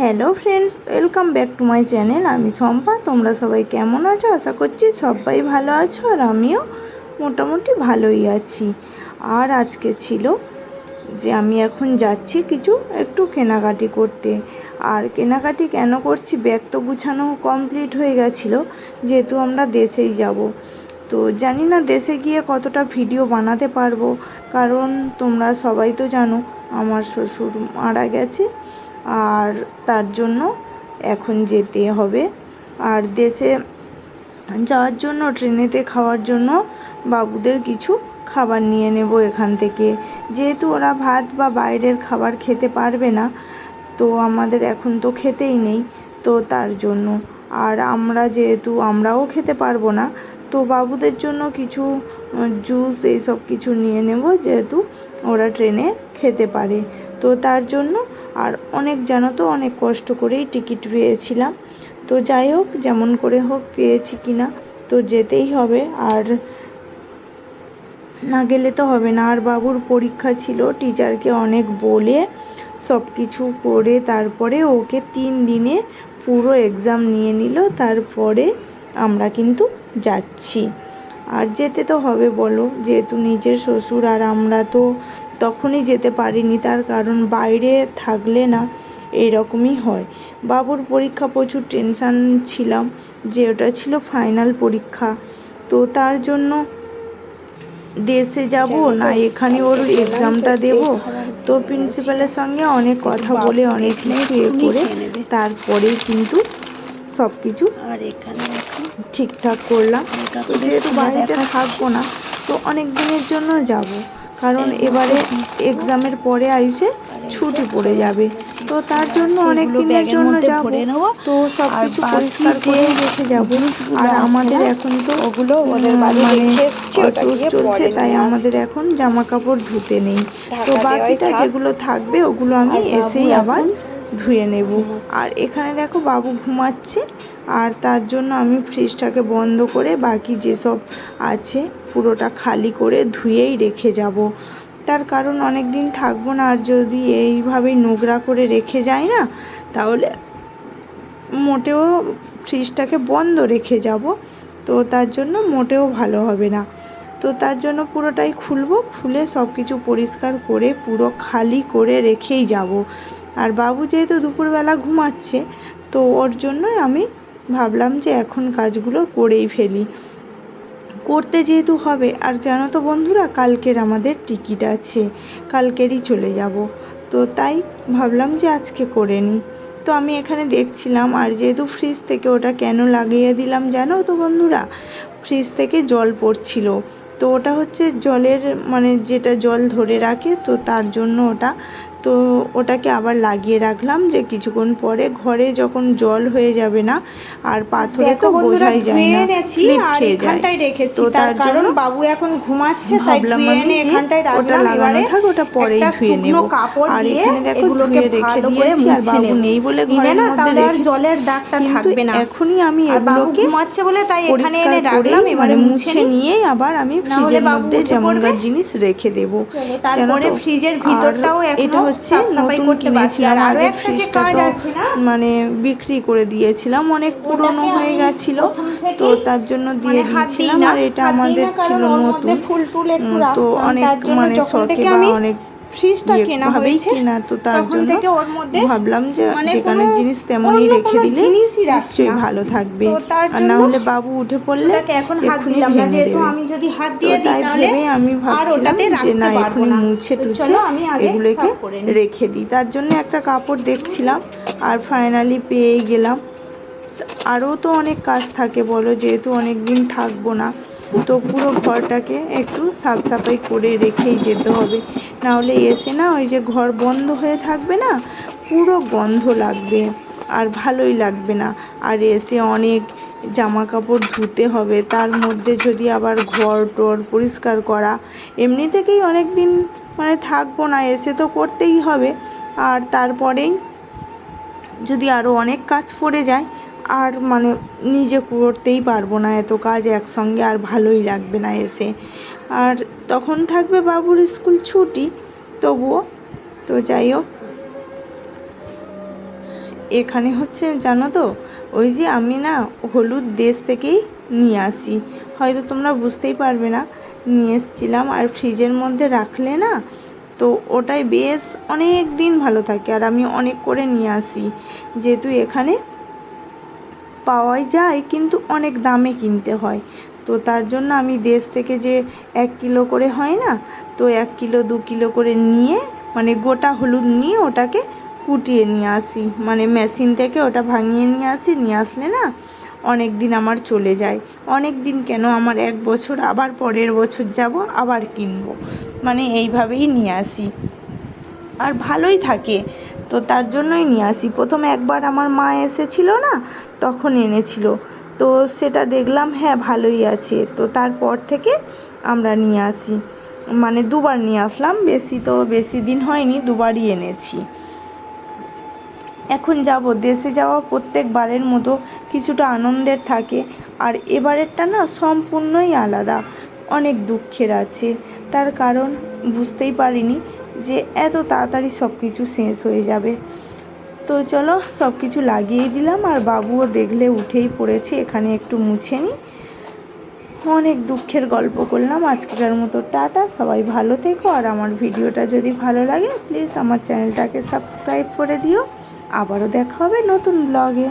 Hello friends, welcome back to my channel. আমি শম্পা। তোমরা সবাই কেমন আছো? আশা করছি সবাই ভালো আছো, আর আমিও মোটামুটি ভালোই আছি। আর আজকে ছিল যে আমি এখন যাচ্ছি একটু কেনাকাটি করতে। আর কেনাকাটি কেন করছি, ব্যাগ তো গুছানো কমপ্লিট হয়ে গেছিলো, যেহেতু আমরা দেশেই যাব। তো জানি না দেশে গিয়ে কতটা ভিডিও বানাতে পারবো, কারণ তোমরা সবাই তো জানো আমার শ্বশুর মারা গেছে, আর তার জন্য এখন যেতে হবে। আর দেশে যাওয়ার জন্য ট্রেনেতে খাওয়ার জন্য বাবুদের কিছু খাবার নিয়ে নেব এখান থেকে, যেহেতু ওরা ভাত বা বাইরের খাবার খেতে পারবে না, তো আমাদের এখন তো খেতেই নেই, তো তার জন্য। আর আমরাও খেতে পারবো না, তো বাবুদের জন্য কিছু জুস এইসব কিছু নিয়ে নেব, যেহেতু ওরা ট্রেনে খেতে পারে, তো তার জন্য। আর অনেক কষ্ট করেই টিকিট পেয়েছিলাম, তো যাই হোক, যেমন করে হোক পেয়েছি কিনা, তো যেতেই হবে, আর না গেলে তো হবে না। আর বাবুর পরীক্ষা ছিল, টিচারকে অনেক বলে সব কিছু করে তারপরে ওকে 3 দিনে পুরো এক্সাম নিয়ে নিল, তারপরে আমরা কিন্তু যাচ্ছি। আর যেতে তো হবে বলো, যেহেতু নিজের শ্বশুর, আর আমরা তো তখনই যেতে পারিনি, তার কারণ বাইরে থাকলে না এইরকমই হয়। বাবুর পরীক্ষা, প্রচুর টেনশান ছিলাম যে ওটা ছিল ফাইনাল পরীক্ষা, তো তার জন্য দেশে যাব না এখানে ওর এক্সামটা দেব। তো প্রিন্সিপালের সঙ্গে অনেক কথা বলে অনেক কিছু করে তারপরেই কিন্তু সব কিছু ঠিকঠাক করলাম। তো যেহেতু বাড়িতে থাকবো না, তো অনেক দিনের জন্য যাব, কারণ এবারে এক্সামের পরে আইসে ছুটি পড়ে যাবে, তো তার জন্য অনেক দিনের জন্য যাব। তো সব কিছু পরিষ্কার করে রেখে যাব। আর আমাদের এখন তো চলছে, তাই আমাদের এখন জামা কাপড় ধুতে নেই, তো বাকিটা যেগুলো থাকবে ওগুলো আমি এসেই আবার ধুয়ে নেব। আর এখানে দেখো বাবু ঘুমাচ্ছে, আর তার জন্য আমি ফ্রিজটাকে বন্ধ করে বাকি যেসব আছে পুরোটা খালি করে ধুয়েই রেখে যাব। তার কারণ অনেক দিন থাকবো না, আর যদি এইভাবেই নোংরা করে রেখে যাই না, তাহলে মোটেও ফ্রিজটাকে বন্ধ রেখে যাব, তো তার জন্য মোটেও ভালো হবে না। তো তার জন্য পুরোটাই খুলে সব কিছু পরিষ্কার করে পুরো খালি করে রেখেই যাব। আর বাবু যেহেতু দুপুরবেলা ঘুমাচ্ছে, তো ওর জন্যই আমি ভাবলাম যে এখন কাজগুলো করেই ফেলি, করতে যেহেতু হবে। আর জানো তো বন্ধুরা, কালকের আমাদের টিকিট আছে, কালকেরই চলে যাব, তো তাই ভাবলাম যে আজকে করে নিই। তো আমি এখানে দেখছিলাম, আর যেহেতু ফ্রিজ থেকে ওটা কেন লাগিয়ে দিলাম জানো তো বন্ধুরা, ফ্রিজ থেকে জল পড়ছিল, তো ওটা হচ্ছে জলের যেটা জল ধরে রাখে, তো তার জন্য তো ওটাকে আবার লাগিয়ে রাখলাম, যে কিছুক্ষণ পরে ঘরে যখন জল হয়ে যাবে না, আর পাথরে তো বোঝাই যায় না, স্লিপ খেয়ে যায়, তো তার জন্য বাবু এখন ঘুমাচ্ছে, ভাবলাম আমি যে ওটা লাগানো থাক, ওটা পরেই ধুয়ে নেব। আর এখানে দেখো ধুয়ে রেখে দিয়েছি, আর বাবু নেই বলে ঘরের মধ্যে রেখেছি, জলের দাগটা থাকবে না। এখনই আমি এগুলোকে ঘুমাচ্ছে বলে তাই এখানে পরিষ্কার এনে করে রাখলাম, এবারে মুছে নিয়ে আবার আমি ফ্রিজের মধ্যে যেমনকার জিনিস রেখে দেব। তারপরে ফ্রিজের ভিতরটাও এটা হচ্ছে নতুন কিনেছিলাম, আগে ফ্রিজটা তো বিক্রি করে দিয়েছিলাম, অনেক পুরনো হয়ে গেছিল, তো তার জন্য দিয়ে দিয়েছিলাম। আর এটা আমাদের ছিল নতুন, তো অনেক শখে বা অনেক ফ্রিজটা কেনা হয়েছে কিনা, তো তার জন্য ওর মধ্যে ভাবলাম যে যেখানে জিনিস তেমনই রেখে দিলে নিশ্চয়ই ভালো থাকবে, আর না হলে বাবু উঠে পড়লে এখন হাত দিলাম না, যেহেতু আমি যদি হাত দিয়ে দিই তাই তাহলে ভেবে আমি ভাবছিলাম যে না, এখনই মুছে টুছে আমি আগে এগুলোকে রেখে দিই। তার জন্য একটা কাপড় দেখছিলাম, আর ফাইনালি পেয়েই গেলাম। আরও তো অনেক কাজ থাকে বলো, যেহেতু অনেক দিন থাকবো না, তো পুরো ঘরটাকে একটু সাফ সাফাই করে রেখেই যেতে হবে, না হলে এসে না ওই যে ঘর বন্ধ হয়ে থাকবে না, পুরো গন্ধ লাগবে, আর ভালোই লাগবে না। আর এসে অনেক জামা কাপড় ধুতে হবে, তার মধ্যে যদি আবার ঘর টর পরিষ্কার করা, এমনি থেকেই অনেক দিন থাকবো না, এসে তো করতেই হবে, আর তারপরেই যদি আরও অনেক কাজ পড়ে যায়, আর নিজে করতেই পারবো না এত কাজ একসঙ্গে, আর ভালোই লাগবে না এসে। আর তখন থাকবে বাবুর স্কুল ছুটি, তবুও তো যাই হোক, এখানে হচ্ছে জানো তো, ওই যে আমি না হলুদ দেশ থেকেই নিয়ে আসি, হয়তো তোমরা বুঝতেই পারবে না, নিয়ে এসেছিলাম। আর ফ্রিজের মধ্যে রাখলে না তো ওটাই বেশ অনেক দিন ভালো থাকে। আর আমি অনেক করে নিয়ে আসি, যেহেতু এখানে পাওয়াই যায় কিন্তু অনেক দামে কিনতে হয়, তো তার জন্য আমি দেশ থেকে যে 1 কিলো করে হয় না, তো 1 কিলো 2 কিলো করে নিয়ে মানে গোটা হলুদ নিয়ে ওটাকে কুটিয়ে নিয়ে আসি, মানে মেশিন থেকে ওটা ভাঙিয়ে নিয়ে আসি। নিয়ে আসলে না অনেক দিন আমার চলে যায়, অনেক দিন কেন, আমার 1 বছর, আবার পরের বছর যাব আবার কিনবো, মানে এইভাবেই নিয়ে আসি আর ভালোই থাকে। তো তার জন্যই নিয়ে আসি। প্রথমে একবার আমার মা এসেছিল না, তখন এনেছিল, তো সেটা দেখলাম হ্যাঁ ভালোই আছে, তো তারপর থেকে আমরা নিয়ে আসি, মানে 2বার নিয়ে আসলাম, বেশি দিন হয়নি, 2বারই এনেছি। এখন যাব, দেশে যাওয়া প্রত্যেকবারের মতো কিছুটা আনন্দের থাকে, আর এবারেরটা না সম্পূর্ণই আলাদা, অনেক দুঃখের আছে। তার কারণ বুঝতেই পারিনি যে এত তাড়াতাড়ি সব কিছু শেষ হয়ে যাবে। তো চলো সব কিছু লাগিয়ে দিলাম, আর বাবুও দেখলে উঠেই পড়েছে, এখানে একটু মুছে নিই। অনেক দুঃখের গল্প করলাম আজকের মতো, টাটা, সবাই ভালো থেকো। আর আমার ভিডিওটা যদি ভালো লাগে প্লিজ আমার চ্যানেলটাকে সাবস্ক্রাইব করে দিও। আবারও দেখা হবে নতুন ব্লগে।